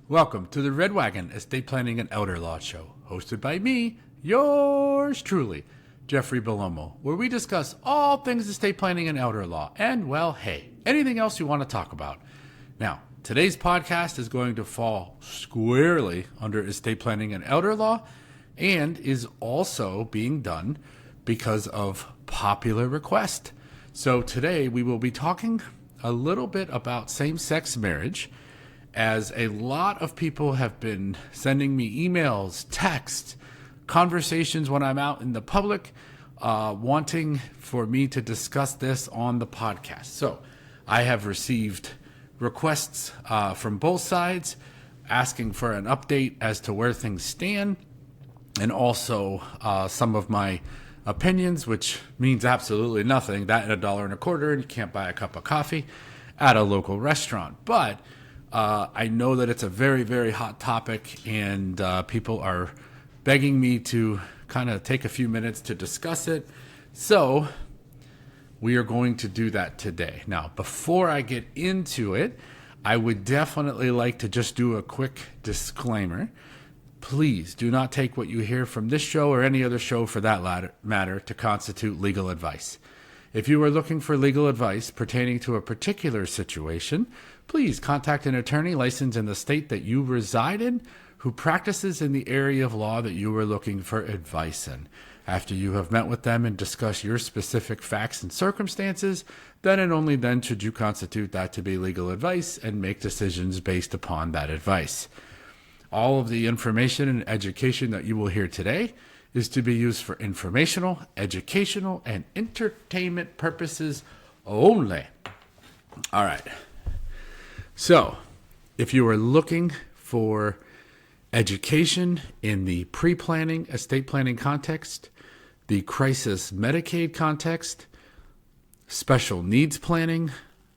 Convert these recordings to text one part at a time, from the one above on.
Welcome to the Red Wagon Estate Planning and Elder Law Show, hosted by me, yours truly, Jeffrey Bellomo, where we discuss all things estate planning and elder law, and, well, hey, anything else you want to talk about. Now, today's podcast is going to fall squarely under estate planning and elder law, and is also being done because of popular request. So today we will be talking a little bit about same-sex marriage, as a lot of people have been sending me emails, texts, conversations when I'm out in the public, wanting for me to discuss this on the podcast. So I have received requests from both sides asking for an update as to where things stand, and also some of my opinions, which means absolutely nothing. That at $1.25, and you can't buy a cup of coffee at a local restaurant. But I know that it's a very, very hot topic, and people are begging me to kind of take a few minutes to discuss it. So we are going to do that today. Now, before I get into it, I would definitely like to just do a quick disclaimer. Please do not take what you hear from this show or any other show for that matter to constitute legal advice. If you are looking for legal advice pertaining to a particular situation, please contact an attorney licensed in the state that you reside in who practices in the area of law that you are looking for advice in. After you have met with them and discussed your specific facts and circumstances, then and only then should you constitute that to be legal advice and make decisions based upon that advice. All of the information and education that you will hear today is to be used for informational, educational, and entertainment purposes only. All right. So, if you are looking for education in the pre-planning, estate planning context, the crisis Medicaid context, special needs planning,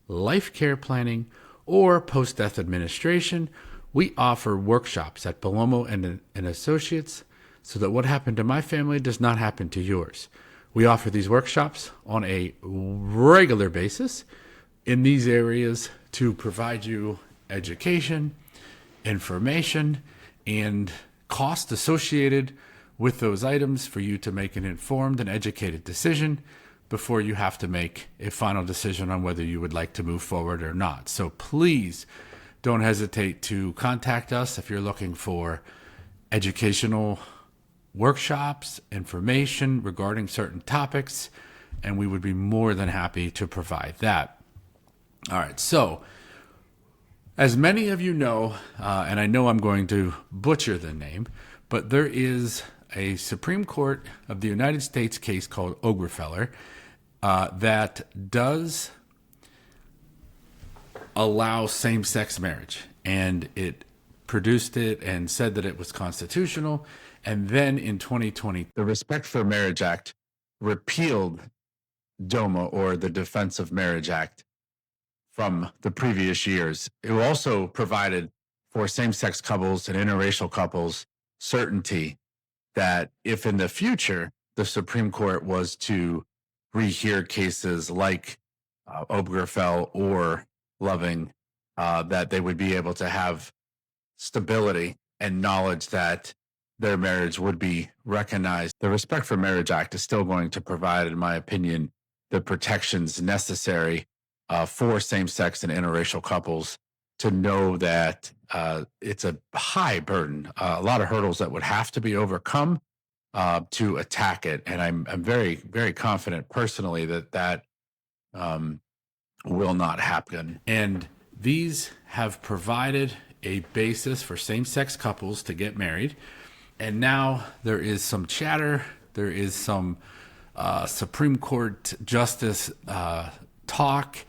life care planning, or post-death administration, we offer workshops at Bellomo and Associates so that what happened to my family does not happen to yours. We offer these workshops on a regular basis in these areas to provide you education, information, and cost associated with those items for you to make an informed and educated decision before you have to make a final decision on whether you would like to move forward or not. So please don't hesitate to contact us if you're looking for educational workshops, information regarding certain topics, and we would be more than happy to provide that. All right, so as many of you know, and I know I'm going to butcher the name, but there is a Supreme Court of the United States case called Obergefell that does allow same-sex marriage, and it produced it and said that it was constitutional. And then in 2020, the Respect for Marriage Act repealed DOMA, or the Defense of Marriage Act, from the previous years. It also provided for same-sex couples and interracial couples certainty that if in the future the Supreme Court was to rehear cases like Obergefell or Loving, that they would be able to have stability and knowledge that their marriage would be recognized. The Respect for Marriage Act is still going to provide, in my opinion, the protections necessary for same-sex and interracial couples to know that it's a high burden, a lot of hurdles that would have to be overcome to attack it. And I'm very, very confident personally that will not happen. And these have provided a basis for same-sex couples to get married. And now there is some chatter, there is some Supreme Court justice talk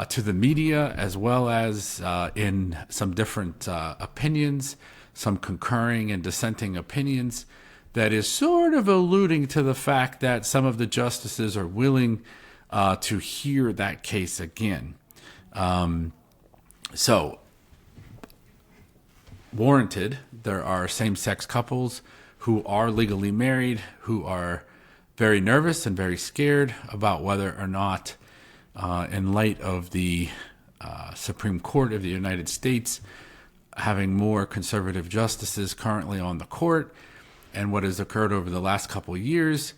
to the media, as well as in some different opinions, some concurring and dissenting opinions, that is sort of alluding to the fact that some of the justices are willing to hear that case again. So, warranted, there are same-sex couples who are legally married, who are very nervous and very scared about whether or not, in light of the Supreme Court of the United States having more conservative justices currently on the court and what has occurred over the last couple of years,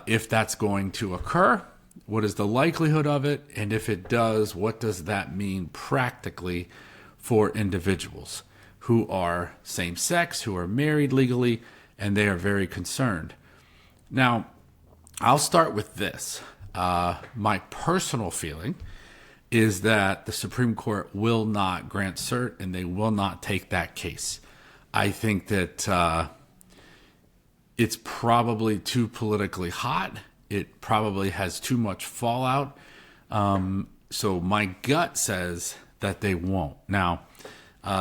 if that's going to occur, what is the likelihood of it? And if it does, what does that mean practically for individuals who are same-sex, who are married legally, and they are very concerned? Now, I'll start with this. My personal feeling is that the Supreme Court will not grant cert and they will not take that case. I think that it's probably too politically hot. It probably has too much fallout. So my gut says that they won't. Now,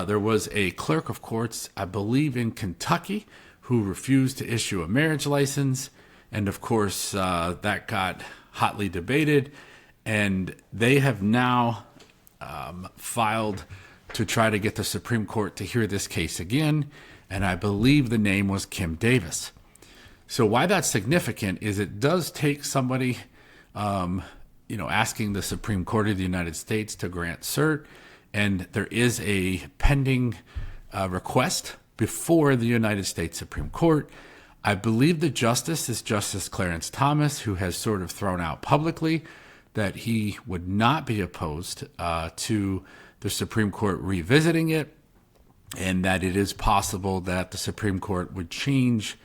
there was a clerk of courts, I believe in Kentucky, who refused to issue a marriage license. And of course, that got hotly debated. And they have now filed to try to get the Supreme Court to hear this case again. And I believe the name was Kim Davis. So why that's significant is it does take somebody, asking the Supreme Court of the United States to grant cert. And there is a pending request before the United States Supreme Court. I believe the justice is Justice Clarence Thomas, who has sort of thrown out publicly that he would not be opposed to the Supreme Court revisiting it, and that it is possible that the Supreme Court would change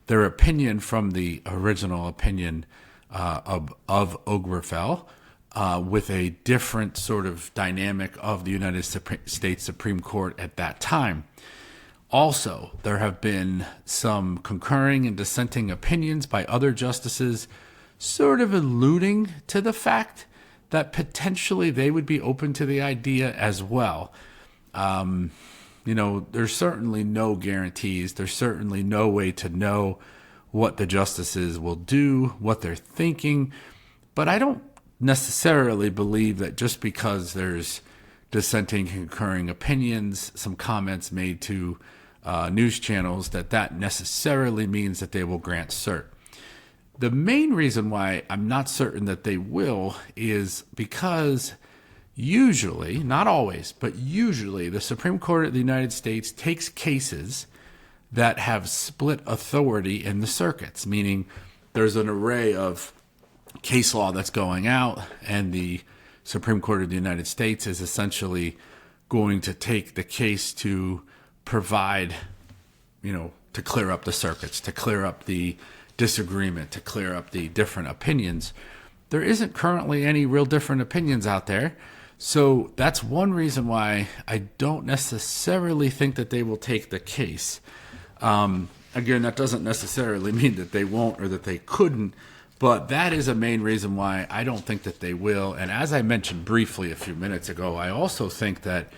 their opinion from the original opinion of Obergefell with a different sort of dynamic of the United States Supreme Court at that time. Also, there have been some concurring and dissenting opinions by other justices sort of alluding to the fact that potentially they would be open to the idea as well. There's certainly no guarantees. There's certainly no way to know what the justices will do, what they're thinking. But I don't necessarily believe that just because there's dissenting, concurring opinions, some comments made to news channels, that necessarily means that they will grant cert. The main reason why I'm not certain that they will is because usually, not always, but usually the Supreme Court of the United States takes cases that have split authority in the circuits, meaning there's an array of case law that's going out, and the Supreme Court of the United States is essentially going to take the case to provide, to clear up the circuits, to clear up the disagreement, to clear up the different opinions. There isn't currently any real different opinions out there. So that's one reason why I don't necessarily think that they will take the case. Again, that doesn't necessarily mean that they won't or that they couldn't, but that is a main reason why I don't think that they will. And as I mentioned briefly a few minutes ago, I also think that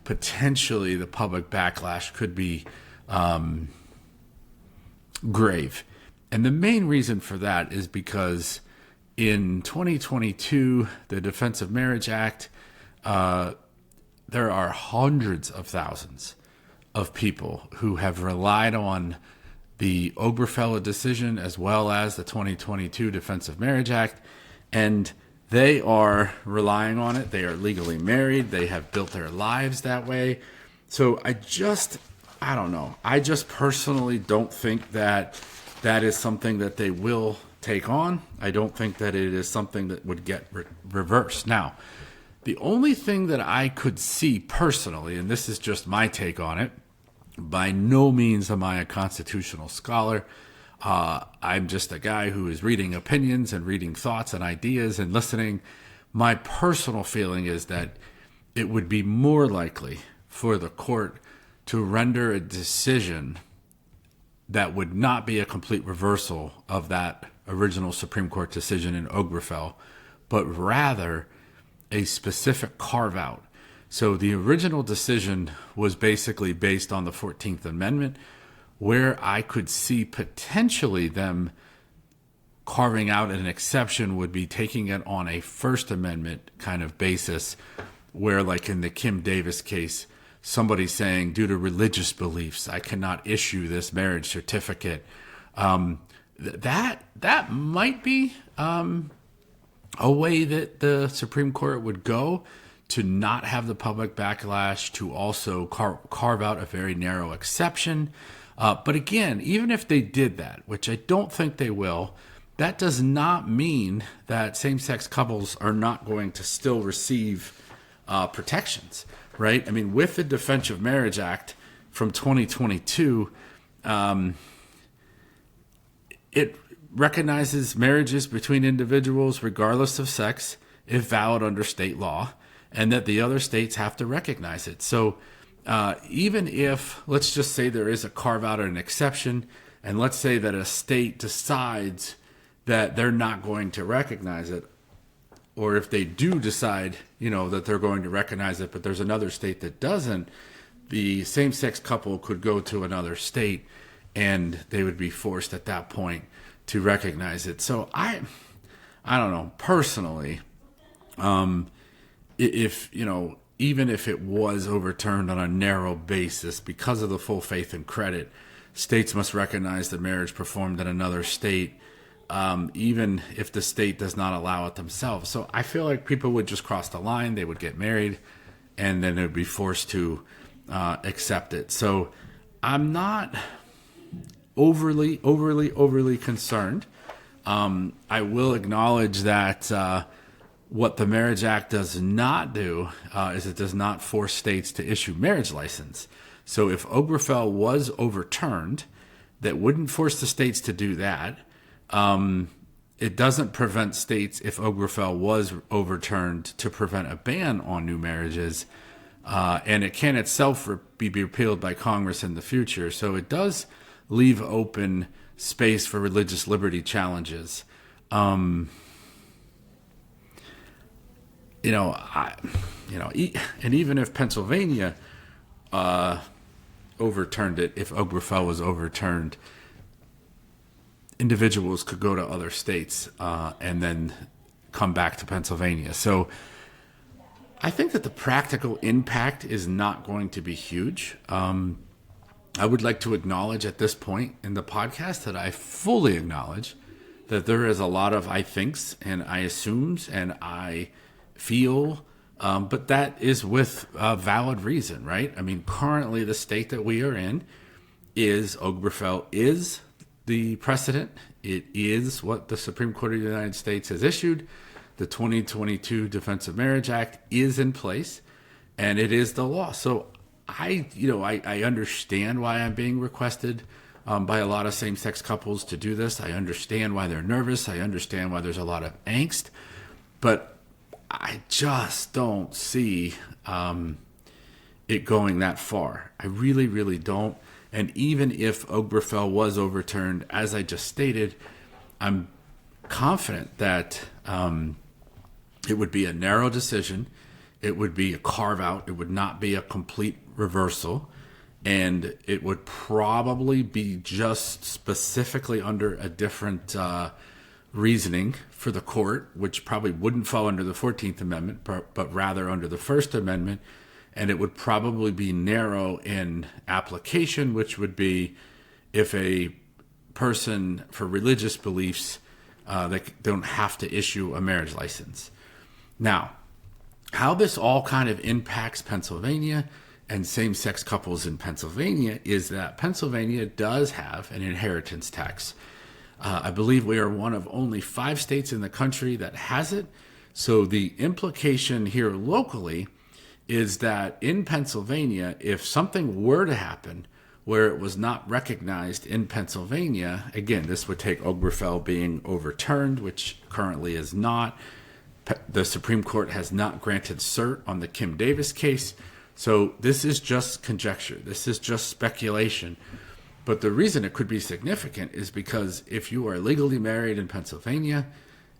potentially the public backlash could be grave. And the main reason for that is because in 2022, the Defense of Marriage Act, there are hundreds of thousands of people who have relied on the Obergefell decision as well as the 2022 Defense of Marriage Act, and they are relying on it. They are legally married. They have built their lives that way. So I don't know. I just personally don't think that that is something that they will take on. I don't think that it is something that would get reversed. Now, the only thing that I could see personally, and this is just my take on it, by no means am I a constitutional scholar. I'm just a guy who is reading opinions and reading thoughts and ideas and listening. My personal feeling is that it would be more likely for the court to render a decision that would not be a complete reversal of that original Supreme Court decision in Obergefell, but rather a specific carve-out. So the original decision was basically based on the 14th Amendment, where I could see potentially them carving out an exception would be taking it on a First Amendment kind of basis, where like in the Kim Davis case, somebody saying due to religious beliefs, I cannot issue this marriage certificate. That might be a way that the Supreme Court would go to not have the public backlash, to also carve out a very narrow exception. But again, even if they did that, which I don't think they will, that does not mean that same-sex couples are not going to still receive protections, right? I mean, with the Defense of Marriage Act from 2022, it recognizes marriages between individuals regardless of sex if valid under state law, and that the other states have to recognize it. So even if, let's just say there is a carve-out or an exception, and let's say that a state decides that they're not going to recognize it, or if they do decide, that they're going to recognize it, but there's another state that doesn't, the same-sex couple could go to another state and they would be forced at that point to recognize it. So I don't know, personally, if, even if it was overturned on a narrow basis because of the full faith and credit, states must recognize the marriage performed in another state, even if the state does not allow it themselves. So I feel like people would just cross the line, they would get married, and then they would be forced to accept it. So I'm not overly concerned. I will acknowledge that what the Marriage Act does not do is it does not force states to issue marriage license. So if Obergefell was overturned, that wouldn't force the states to do that. It doesn't prevent states, if Obergefell was overturned, to prevent a ban on new marriages. And it can itself be repealed by Congress in the future. So it does leave open space for religious liberty challenges. And even if Pennsylvania overturned it, if Obergefell was overturned, individuals could go to other states and then come back to Pennsylvania. So I think that the practical impact is not going to be huge. I would like to acknowledge at this point in the podcast that I fully acknowledge that there is a lot of I thinks and I assumes and I feel, but that is with valid reason, right? I mean, currently the state that we are in is Obergefell is the precedent. It is what the Supreme Court of the United States has issued. The 2022 Defense of Marriage Act is in place, and it is the law. So I understand why I'm being requested by a lot of same-sex couples to do this. I understand why they're nervous. I understand why there's a lot of angst, but I just don't see it going that far. I really, really don't. And even if Obergefell was overturned, as I just stated, I'm confident that it would be a narrow decision. It would be a carve-out. It would not be a complete reversal. And it would probably be just specifically under a different reasoning for the court, which probably wouldn't fall under the 14th Amendment, but rather under the First Amendment. And it would probably be narrow in application, which would be if a person for religious beliefs, they don't have to issue a marriage license. Now, how this all kind of impacts Pennsylvania and same-sex couples in Pennsylvania is that Pennsylvania does have an inheritance tax. I believe we are one of only 5 states in the country that has it. So the implication here locally is that in Pennsylvania, if something were to happen where it was not recognized in Pennsylvania, again, this would take Obergefell being overturned, which currently is not. The Supreme Court has not granted cert on the Kim Davis case. So this is just conjecture. This is just speculation. But the reason it could be significant is because if you are legally married in Pennsylvania,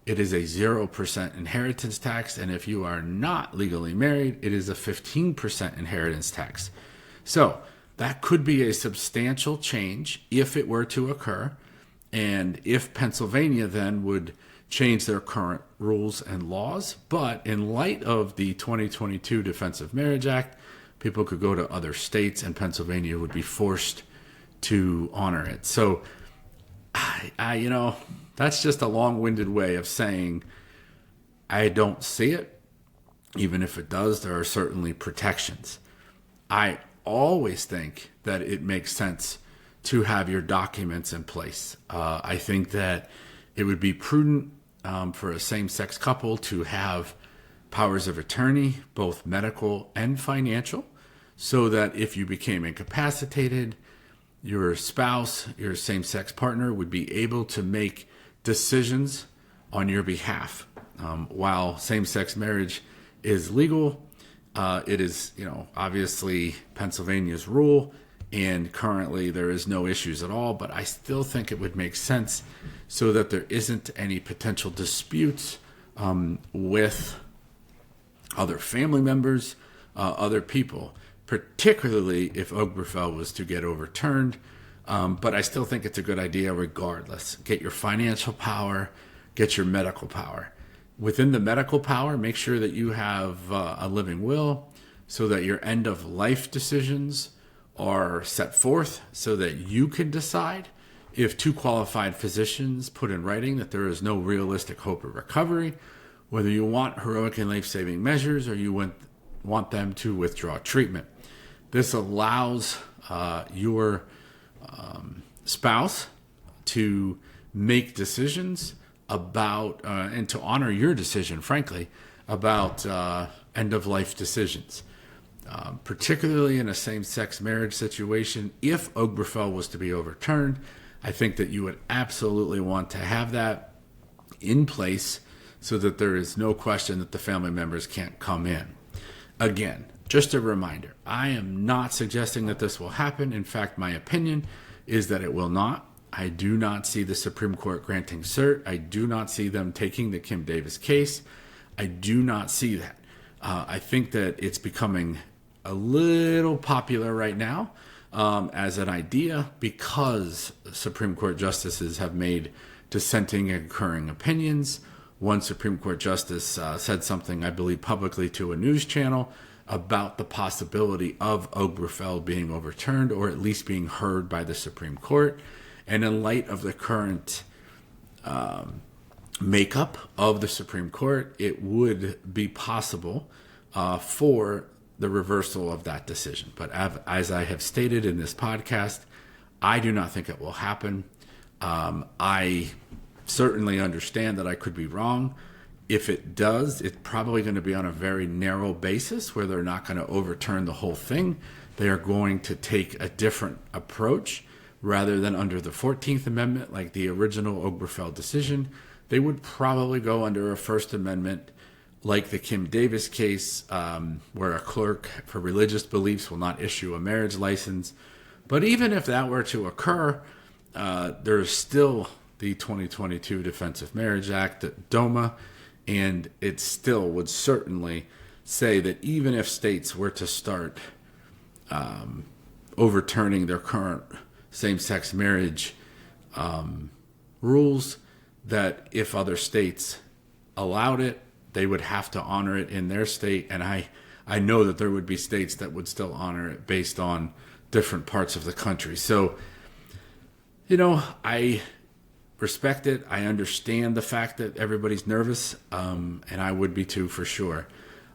it is a 0% inheritance tax. And if you are not legally married, it is a 15% inheritance tax. So that could be a substantial change if it were to occur. And if Pennsylvania then would change their current rules and laws. But in light of the 2022 Defense of Marriage Act, people could go to other states and Pennsylvania would be forced to honor it. So, that's just a long-winded way of saying I don't see it. Even if it does, there are certainly protections. I always think that it makes sense to have your documents in place. I think that it would be prudent for a same sex couple to have powers of attorney, both medical and financial, so that if you became incapacitated, your spouse, your same sex partner would be able to make decisions on your behalf. While same sex marriage is legal, it is, obviously Pennsylvania's rule, and currently there is no issues at all. But I still think it would make sense so that there isn't any potential disputes with other family members, other people, particularly if Obergefell was to get overturned. But I still think it's a good idea regardless. Get your financial power, get your medical power. Within the medical power, make sure that you have a living will so that your end of life decisions are set forth so that you can decide if two qualified physicians put in writing that there is no realistic hope of recovery, whether you want heroic and life-saving measures or you want them to withdraw treatment. This allows your spouse to make decisions about, and to honor your decision, frankly, about end-of-life decisions. Particularly in a same-sex marriage situation, if Obergefell was to be overturned, I think that you would absolutely want to have that in place so that there is no question that the family members can't come in. Again, just a reminder, I am not suggesting that this will happen. In fact, my opinion is that it will not. I do not see the Supreme Court granting cert. I do not see them taking the Kim Davis case. I do not see that. I think that it's becoming a little popular right now as an idea because Supreme Court justices have made dissenting and concurring opinions. One Supreme Court justice said something, I believe, publicly to a news channel about the possibility of Obergefell being overturned or at least being heard by the Supreme Court. And in light of the current makeup of the Supreme Court, it would be possible for the reversal of that decision. But as I have stated in this podcast, I do not think it will happen. I certainly understand that I could be wrong. If it does, it's probably going to be on a very narrow basis where they're not going to overturn the whole thing. They are going to take a different approach. Rather than under the 14th Amendment, like the original Obergefell decision, they would probably go under a First Amendment, like the Kim Davis case, where a clerk for religious beliefs will not issue a marriage license. But even if that were to occur, there's still the 2022 Defense of Marriage Act, DOMA, and it still would certainly say that even if states were to start overturning their current same-sex marriage rules, that if other states allowed it, they would have to honor it in their state. And I know that there would be states that would still honor it based on different parts of the country. So, I respect it. I understand the fact that everybody's nervous, and I would be too for sure.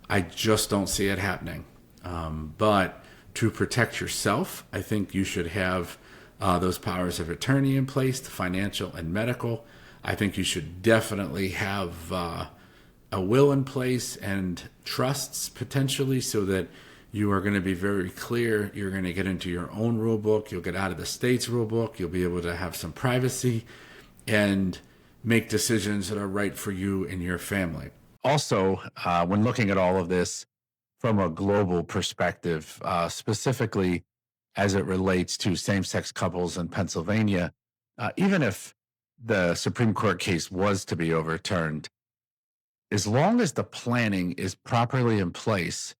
I just don't see it happening. But to protect yourself, I think you should have those powers of attorney in place, the financial and medical. I think you should definitely have a will in place and trusts potentially so that you are going to be very clear. You're going to get into your own rule book. You'll get out of the state's rule book. You'll be able to have some privacy and make decisions that are right for you and your family. Also, when looking at all of this from a global perspective, specifically as it relates to same-sex couples in Pennsylvania, even if the Supreme Court case was to be overturned, as long as the planning is properly in place,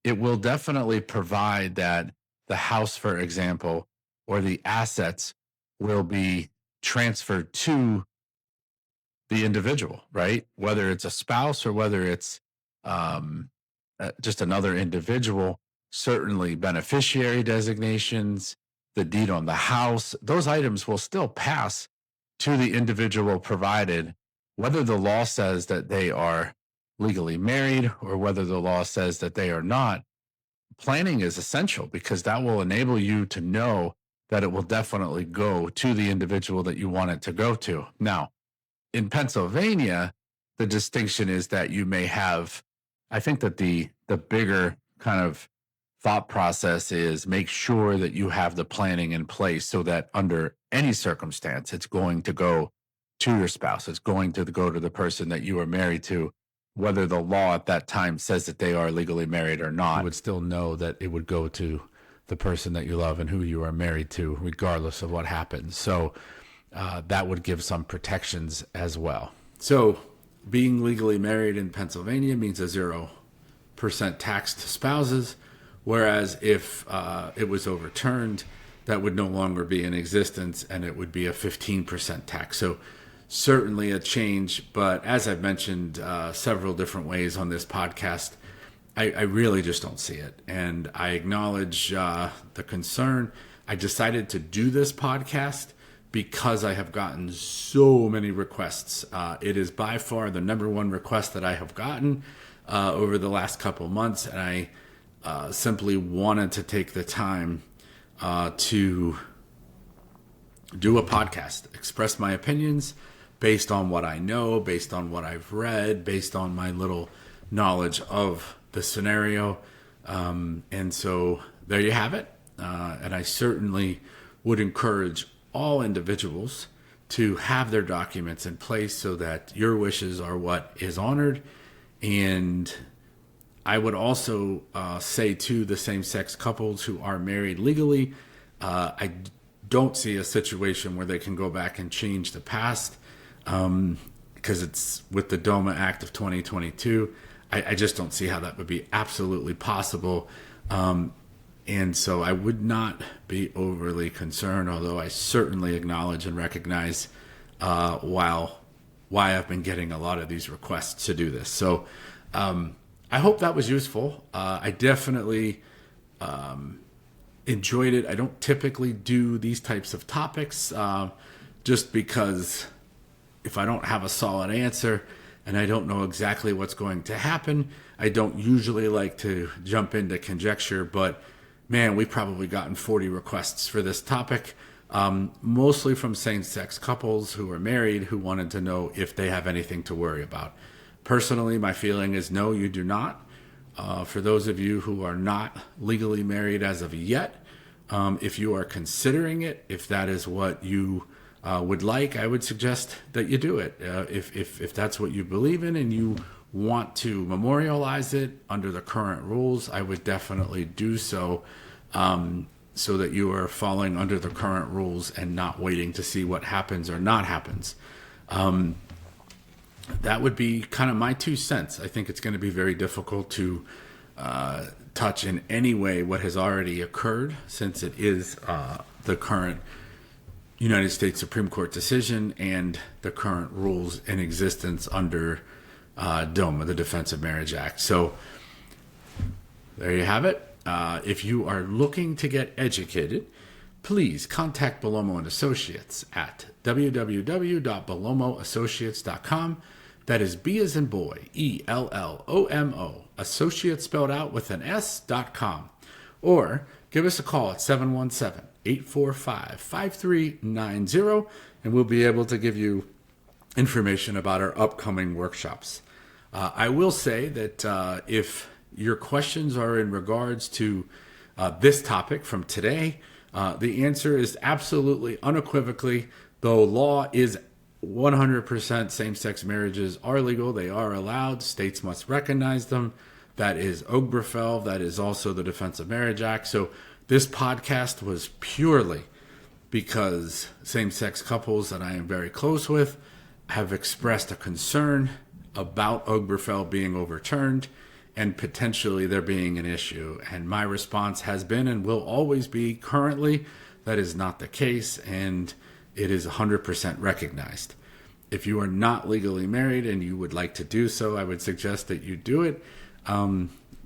it will definitely provide that the house, for example, or the assets will be transferred to the individual, right? Whether it's a spouse or whether it's just another individual, certainly beneficiary designations, the deed on the house, those items will still pass to the individual provided, whether the law says that they are legally married or whether the law says that they are not, planning is essential because that will enable you to know that it will definitely go to the individual that you want it to go to. Now, in Pennsylvania, the distinction is that you may have, I think that the bigger kind of thought process is make sure that you have the planning in place so that under any circumstance, it's going to go to your spouse. It's going to go to the person that you are married to, whether the law at that time says that they are legally married or not. You would still know that it would go to the person that you love and who you are married to, regardless of what happens. So that would give some protections as well. So being legally married in Pennsylvania means a 0% tax to spouses, whereas if it was overturned, that would no longer be in existence and it would be a 15% tax. So certainly a change, but as I've mentioned several different ways on this podcast, I really just don't see it. And I acknowledge the concern. I decided to do this podcast because I have gotten so many requests. It is by far the number one request that I have gotten over the last couple months. And I simply wanted to take the time to do a podcast, express my opinions based on what I know, based on what I've read, based on my little knowledge of the scenario. And so there you have it. And I certainly would encourage all individuals to have their documents in place so that your wishes are what is honored. And I would also say to the same-sex couples who are married legally, I don't see a situation where they can go back and change the past because it's with the DOMA Act of 2022. I just don't see how that would be absolutely possible. And so I would not be overly concerned, although I certainly acknowledge and recognize why I've been getting a lot of these requests to do this. So I hope that was useful. I definitely enjoyed it. I don't typically do these types of topics just because if I don't have a solid answer and I don't know exactly what's going to happen, I don't usually like to jump into conjecture, but man, we've probably gotten 40 requests for this topic, mostly from same-sex couples who are married who wanted to know if they have anything to worry about. Personally, my feeling is no, you do not. For those of you who are not legally married as of yet, if you are considering it, if that is what you would like, I would suggest that you do it. If that's what you believe in and you want to memorialize it under the current rules, I would definitely do so, so that you are following under the current rules and not waiting to see what happens or not happens. That would be kind of my 2 cents. I think it's going to be very difficult to touch in any way what has already occurred, since it is the current United States Supreme Court decision and the current rules in existence under DOMA, the Defense of Marriage Act. So there you have it. If you are looking to get educated, please contact Bellomo and Associates at www.bellomoassociates.com. That is B as in boy, ELLOMO, associates spelled out with an S.com. Or give us a call at 717-845-5390, and we'll be able to give you information about our upcoming workshops. I will say that if your questions are in regards to this topic from today, the answer is absolutely unequivocally, though law is 100% same-sex marriages are legal, they are allowed, states must recognize them. That is Obergefell, that is also the Defense of Marriage Act. So this podcast was purely because same-sex couples that I am very close with have expressed a concern about Obergefell being overturned and potentially there being an issue. And my response has been and will always be currently that is not the case, and it is 100% recognized. If you are not legally married and you would like to do so, I would suggest that you do it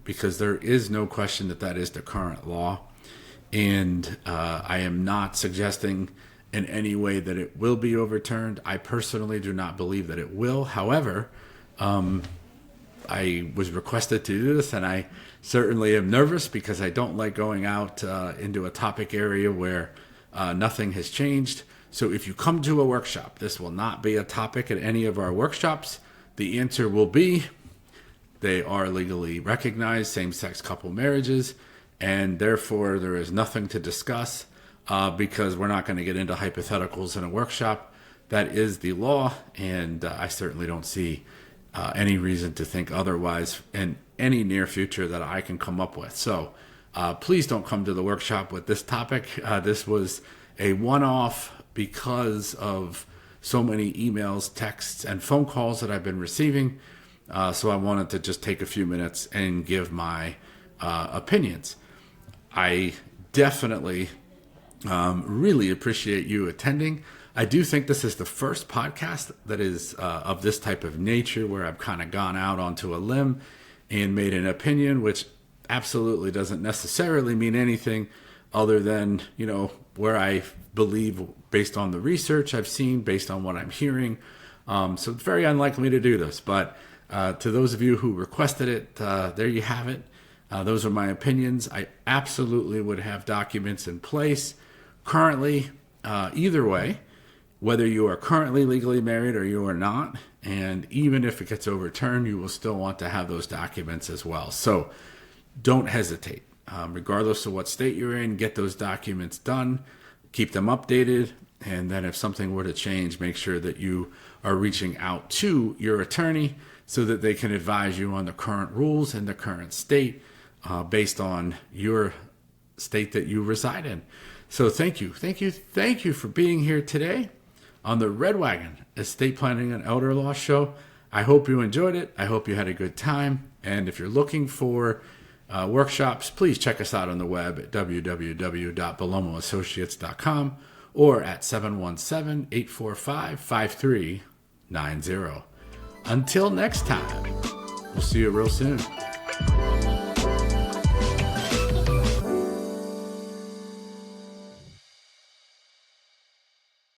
because there is no question that that is the current law. And I am not suggesting in any way that it will be overturned. I personally do not believe that it will. However, I was requested to do this, and I certainly am nervous because I don't like going out into a topic area where nothing has changed. So if you come to a workshop, this will not be a topic at any of our workshops. The answer will be they are legally recognized same-sex couple marriages, and therefore there is nothing to discuss because we're not going to get into hypotheticals in a workshop. That is the law, and I certainly don't see any reason to think otherwise in any near future that I can come up with. So please don't come to the workshop with this topic. This was a one-off because of so many emails, texts, and phone calls that I've been receiving. So I wanted to just take a few minutes and give my opinions. I definitely really appreciate you attending. I do think this is the first podcast that is of this type of nature where I've kind of gone out onto a limb and made an opinion, which absolutely doesn't necessarily mean anything other than, where I believe based on the research I've seen, based on what I'm hearing. So it's very unlikely to do this, but to those of you who requested it, there you have it. Those are my opinions. I absolutely would have documents in place currently, either way, whether you are currently legally married or you are not. And even if it gets overturned, you will still want to have those documents as well. So don't hesitate. Regardless of what state you're in, get those documents done, keep them updated. And then if something were to change, make sure that you are reaching out to your attorney so that they can advise you on the current rules in the current state based on your state that you reside in. So thank you for being here today on the Red Wagon Estate Planning and Elder Law Show. I hope you enjoyed it. I hope you had a good time. And if you're looking for workshops, please check us out on the web at www.bellomoassociates.com or at 717-845-5390. Until next time, we'll see you real soon.